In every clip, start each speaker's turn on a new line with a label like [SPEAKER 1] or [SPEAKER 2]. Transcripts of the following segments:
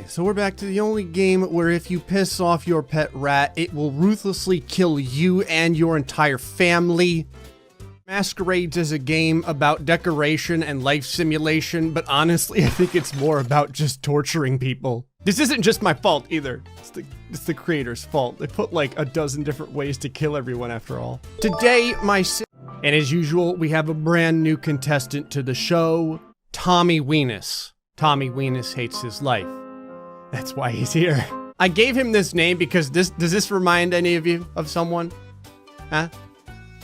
[SPEAKER 1] so we're back to the only game where if you piss off your pet rat, it will ruthlessly kill you and your entire family. Masquerades as a game about decoration and life simulation, but honestly, I think it's more about just torturing people. This isn't just my fault either. It's the creator's fault. They put like a dozen different ways to kill everyone after all. Today, and as usual, we have a brand new contestant to the show, Tommy Wenis. Tommy Wenis hates his life. That's why he's here. I gave him this name because does this remind any of you of someone? Huh?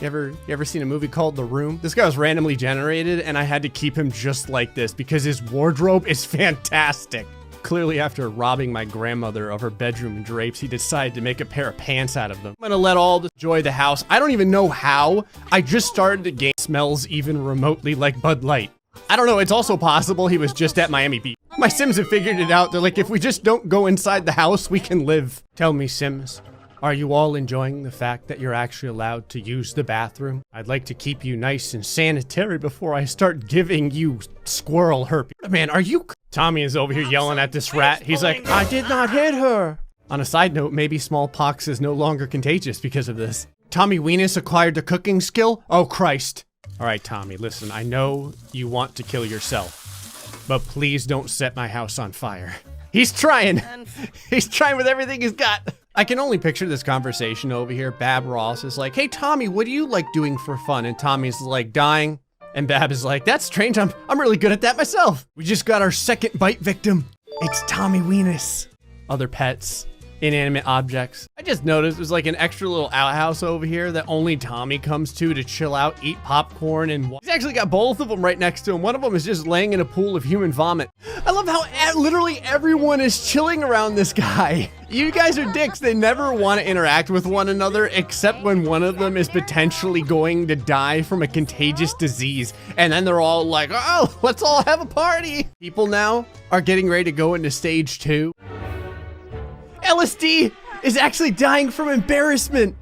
[SPEAKER 1] You ever seen a movie called The Room? This guy was randomly generated and I had to keep him just like this because his wardrobe is fantastic. Clearly after robbing my grandmother of her bedroom drapes, he decided to make a pair of pants out of them. I'm gonna let all enjoy the house. I don't even know how. I just started the game. Smells even remotely like Bud Light. I don't know, it's also possible he was just at Miami Beach. My Sims have figured it out. They're like, if we just don't go inside the house, we can live. Tell me, Sims, are you all enjoying the fact that you're actually allowed to use the bathroom? I'd like to keep you nice and sanitary before I start giving you squirrel herpes. Man, are you... Tommy is over here yelling at this rat. He's like, I did not hit her. On a side note, maybe smallpox is no longer contagious because of this. Tommy Wenis acquired the cooking skill? Oh, Christ. All right, Tommy, listen, I know you want to kill yourself, but please don't set my house on fire. He's trying. He's trying with everything he's got. I can only picture this conversation over here. Bab Ross is like, hey, Tommy, what do you like doing for fun? And Tommy's like, dying. And Bab is like, that's strange. I'm really good at that myself. We just got our second bite victim. It's Tommy Wenis. Other pets, inanimate objects. I just noticed there's like an extra little outhouse over here that only Tommy comes to chill out, eat popcorn, and he's actually got both of them right next to him. One of them is just laying in a pool of human vomit. I love how literally everyone is chilling around this guy. You guys are dicks. They never want to interact with one another except when one of them is potentially going to die from a contagious disease. And then they're all like, oh, let's all have a party. People now are getting ready to go into stage 2. LSD is actually dying from embarrassment.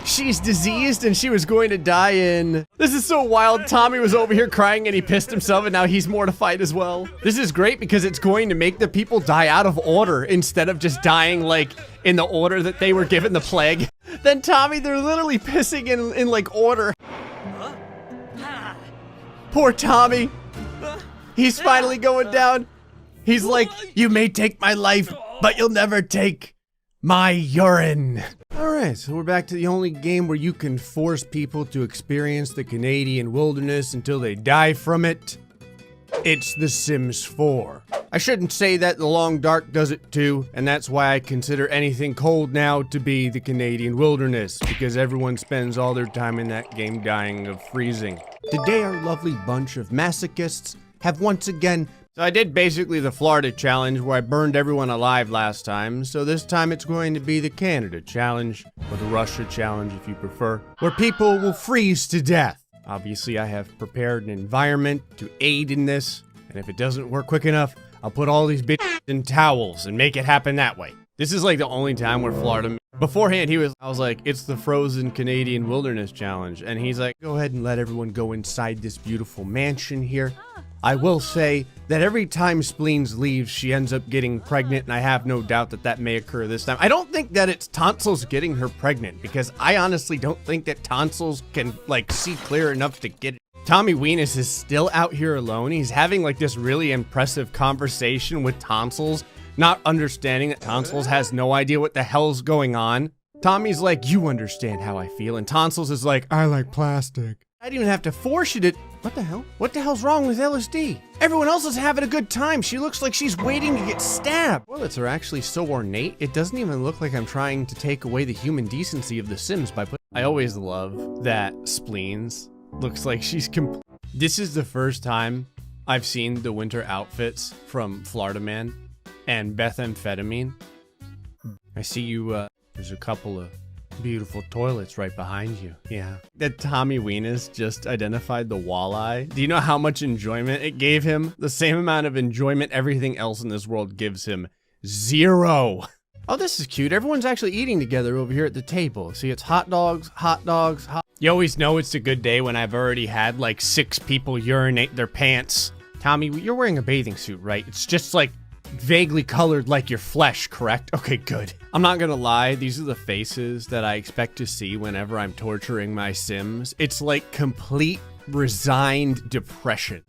[SPEAKER 1] She's diseased and she was going to die in... This is so wild. Tommy was over here crying and he pissed himself and now he's mortified as well. This is great because it's going to make the people die out of order instead of just dying like in the order that they were given the plague. Then Tommy, they're literally pissing in like order. Poor Tommy. He's finally going down. He's like, you may take my life, but you'll never take my urine. All right, so we're back to the only game where you can force people to experience the Canadian wilderness until they die from it. It's The Sims 4. I shouldn't say that, The Long Dark does it too, and that's why I consider anything cold now to be the Canadian wilderness, because everyone spends all their time in that game dying of freezing. Today, our lovely bunch of masochists have once again... So I did basically the Florida challenge where I burned everyone alive last time, so this time it's going to be the Canada challenge, or the Russia challenge if you prefer, where people will freeze to death. Obviously I have prepared an environment to aid in this, and if it doesn't work quick enough, I'll put all these bitches in towels and make it happen that way. This is like the only time where Florida... Beforehand, I was like, it's the frozen Canadian wilderness challenge, and he's like, go ahead and let everyone go inside this beautiful mansion here. I will say that every time Spleens leaves, she ends up getting pregnant, and I have no doubt that that may occur this time. I don't think that it's Tonsils getting her pregnant, because I honestly don't think that Tonsils can, like, see clear enough to get it. Tommy Wenis is still out here alone. He's having, like, this really impressive conversation with Tonsils, not understanding that Tonsils has no idea what the hell's going on. Tommy's like, you understand how I feel, and Tonsils is like, I like plastic. I didn't even have to force you to... What the hell? What the hell's wrong with LSD? Everyone else is having a good time. She looks like she's waiting to get stabbed. Toilets are actually so ornate, it doesn't even look like I'm trying to take away the human decency of The Sims by putting... I always love that Spleens looks like she's This is the first time I've seen the winter outfits from Florida Man and Bethamphetamine. I see you, there's a couple of beautiful toilets right behind you. Yeah. That Tommy Wenis just identified the walleye. Do you know how much enjoyment it gave him? The same amount of enjoyment everything else in this world gives him. 0. Oh, this is cute. Everyone's actually eating together over here at the table. See, it's hot dogs, You always know it's a good day when I've already had like 6 people urinate their pants. Tommy, you're wearing a bathing suit, right? It's just like vaguely colored like your flesh, correct? Okay, good. I'm not gonna lie, these are the faces that I expect to see whenever I'm torturing my Sims. It's like complete resigned depression.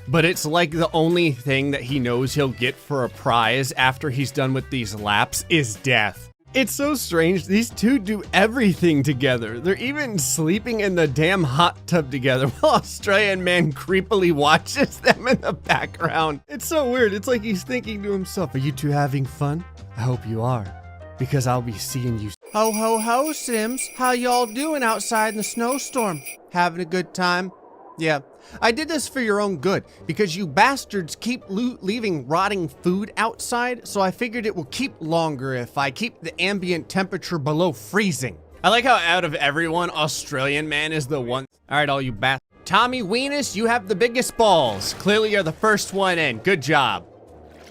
[SPEAKER 1] But it's like the only thing that he knows he'll get for a prize after he's done with these laps is death. It's so strange, these two do everything together. They're even sleeping in the damn hot tub together while Australian man creepily watches them in the background. It's so weird, it's like he's thinking to himself, are you two having fun? I hope you are, because I'll be seeing you. Ho ho ho, Sims, how y'all doing outside in the snowstorm? Having a good time? Yeah, I did this for your own good, because you bastards keep leaving rotting food outside, so I figured it will keep longer if I keep the ambient temperature below freezing. I like how out of everyone, Australian man is the one. All right, all you bastards. Tommy Wenis, you have the biggest balls. Clearly you're the first one in. Good job.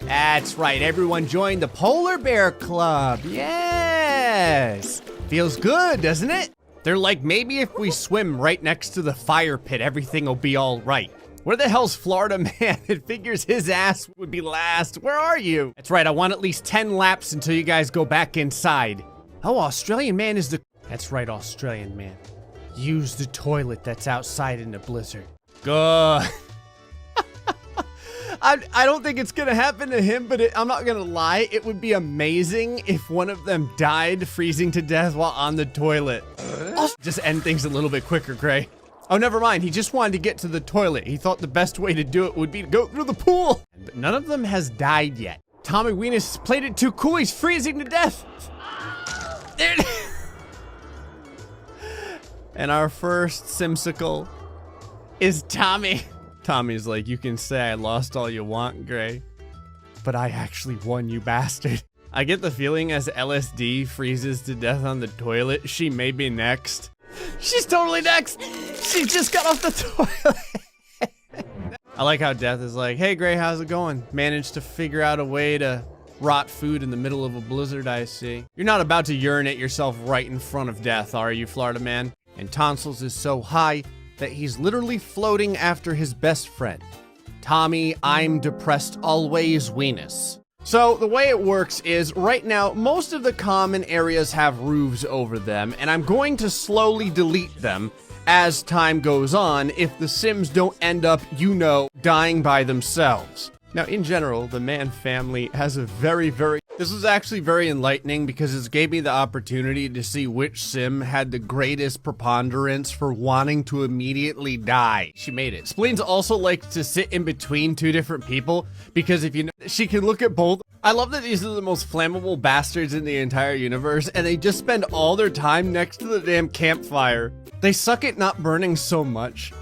[SPEAKER 1] That's right, everyone joined the Polar Bear Club. Yes. Feels good, doesn't it? They're like, maybe if we swim right next to the fire pit, everything will be all right. Where the hell's Florida man? It figures his ass would be last. Where are you? That's right, I want at least 10 laps until you guys go back inside. Oh, Australian man is the... That's right, Australian man. Use the toilet that's outside in the blizzard. Good. I don't think it's gonna happen to him, but I'm not gonna lie, it would be amazing if one of them died freezing to death while on the toilet. Just end things a little bit quicker, Gray. Oh, never mind, he just wanted to get to the toilet. He thought the best way to do it would be to go through the pool. But none of them has died yet. Tommy Wenis played it too cool, he's freezing to death. There it is. And our first Simsicle is Tommy. Tommy's like, you can say I lost all you want, Gray, but I actually won, you bastard. I get the feeling as LSD freezes to death on the toilet, she may be next. She's totally next. She just got off the toilet. I like how Death is like, hey Gray, how's it going? Managed to figure out a way to rot food in the middle of a blizzard, I see. You're not about to urinate yourself right in front of Death, are you, Florida man? And Tonsils is so high that he's literally floating after his best friend. Tommy, I'm depressed always, Wenis. So the way it works is right now, most of the common areas have roofs over them, and I'm going to slowly delete them as time goes on if the Sims don't end up, you know, dying by themselves. Now, in general, the Man family has a this was actually very enlightening because it gave me the opportunity to see which Sim had the greatest preponderance for wanting to immediately die. She made it. Spleens also likes to sit in between two different people because if you know, she can look at both. I love that these are the most flammable bastards in the entire universe and they just spend all their time next to the damn campfire. They suck at not burning so much.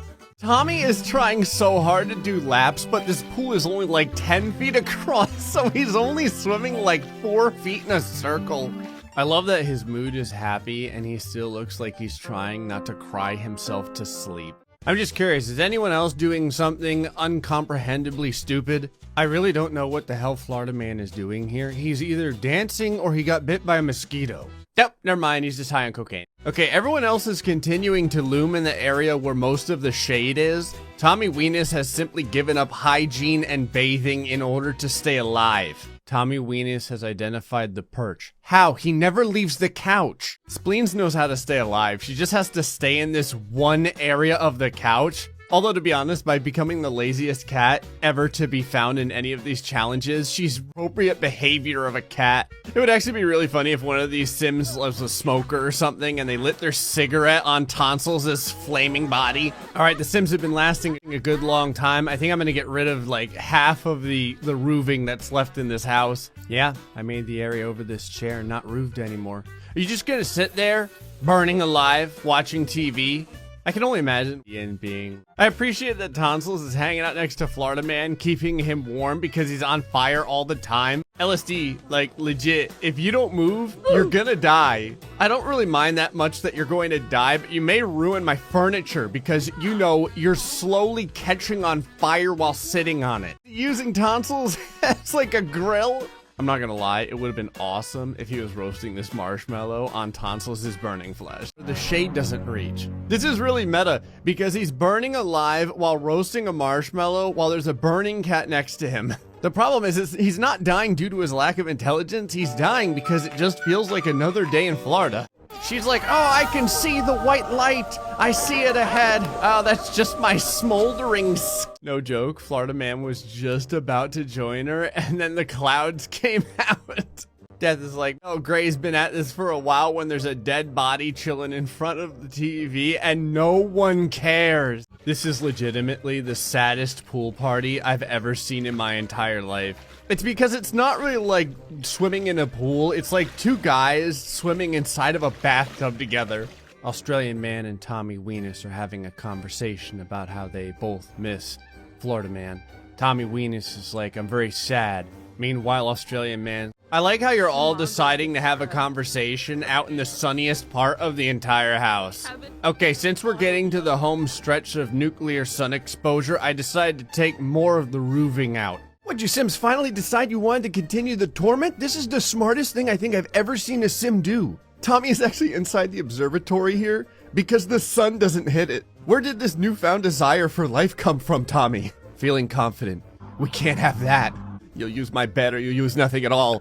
[SPEAKER 1] Tommy is trying so hard to do laps, but this pool is only like 10 feet across, so he's only swimming like 4 feet in a circle. I love that his mood is happy and he still looks like he's trying not to cry himself to sleep. I'm just curious, is anyone else doing something uncomprehendibly stupid? I really don't know what the hell Florida man is doing here. He's either dancing or he got bit by a mosquito. Nope, never mind, he's just high on cocaine. Okay, everyone else is continuing to loom in the area where most of the shade is. Tommy Wenis has simply given up hygiene and bathing in order to stay alive. Tommy Wenis has identified the perch. How? He never leaves the couch. Spleens knows how to stay alive. She just has to stay in this one area of the couch. Although, to be honest, by becoming the laziest cat ever to be found in any of these challenges, she's appropriate behavior of a cat. It would actually be really funny if one of these Sims was a smoker or something and they lit their cigarette on Tonsils' flaming body. All right, the Sims have been lasting a good long time. I think I'm gonna get rid of like half of the roofing that's left in this house. Yeah, I made the area over this chair not roofed anymore. Are you just gonna sit there, burning alive, watching TV? I can only imagine being. I appreciate that Tonsils is hanging out next to Florida Man, keeping him warm because he's on fire all the time. LSD, like legit, if you don't move, you're gonna die. I don't really mind that much that you're going to die, but you may ruin my furniture because, you know, you're slowly catching on fire while sitting on it. Using Tonsils as like a grill. I'm not gonna lie, it would have been awesome if he was roasting this marshmallow on Tonsils' burning flesh. The shade doesn't reach. This is really meta because he's burning alive while roasting a marshmallow while there's a burning cat next to him. The problem is he's not dying due to his lack of intelligence. He's dying because it just feels like another day in Florida. She's like, oh, I can see the white light. I see it ahead. Oh, that's just my smoldering. No joke, Florida man was just about to join her, and then the clouds came out. Death is like, oh, Gray's been at this for a while when there's a dead body chilling in front of the TV and no one cares. This is legitimately the saddest pool party I've ever seen in my entire life. It's because it's not really like swimming in a pool. It's like two guys swimming inside of a bathtub together. Australian man and Tommy Wenis are having a conversation about how they both miss Florida man. Tommy Wenis is like, I'm very sad. Meanwhile, Australian man, I like how you're all deciding to have a conversation out in the sunniest part of the entire house. Okay, since we're getting to the home stretch of nuclear sun exposure, I decided to take more of the roofing out. What'd you Sims finally decide you wanted to continue the torment? This is the smartest thing I think I've ever seen a Sim do. Tommy is actually inside the observatory here because the sun doesn't hit it. Where did this newfound desire for life come from, Tommy? Feeling confident. We can't have that. You'll use my bed or you'll use nothing at all.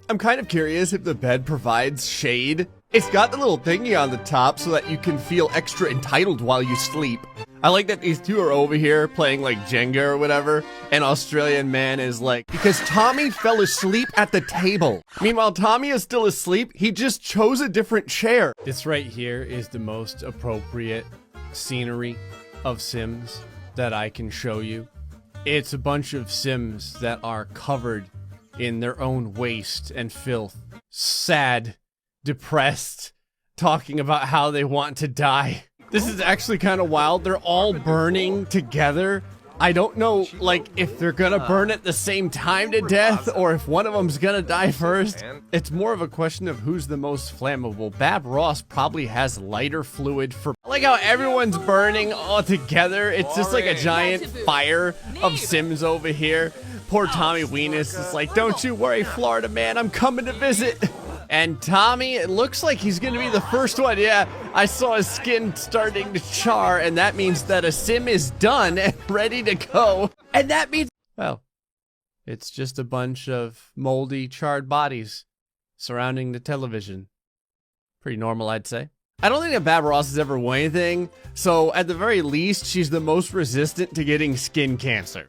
[SPEAKER 1] I'm kind of curious if the bed provides shade. It's got the little thingy on the top so that you can feel extra entitled while you sleep. I like that these two are over here playing like Jenga or whatever, and Australian man is like, because Tommy fell asleep at the table. Meanwhile, Tommy is still asleep, he just chose a different chair. This right here is the most appropriate scenery of Sims that I can show you. It's a bunch of Sims that are covered in their own waste and filth. Sad, depressed, talking about how they want to die. This is actually kind of wild. They're all burning together. I don't know, like, if they're gonna burn at the same time to death or if one of them's gonna die first. It's more of a question of who's the most flammable. Bab Ross probably has lighter fluid for... I like how everyone's burning all together. It's just like a giant fire of Sims over here. Poor Tommy Wenis is like, don't you worry, Florida man, I'm coming to visit. And Tommy, it looks like he's gonna be the first one. Yeah, I saw his skin starting to char, and that means that a Sim is done and ready to go. And that means, well, it's just a bunch of moldy, charred bodies surrounding the television. Pretty normal, I'd say. I don't think that Bab Ross has ever won anything, so at the very least, she's the most resistant to getting skin cancer.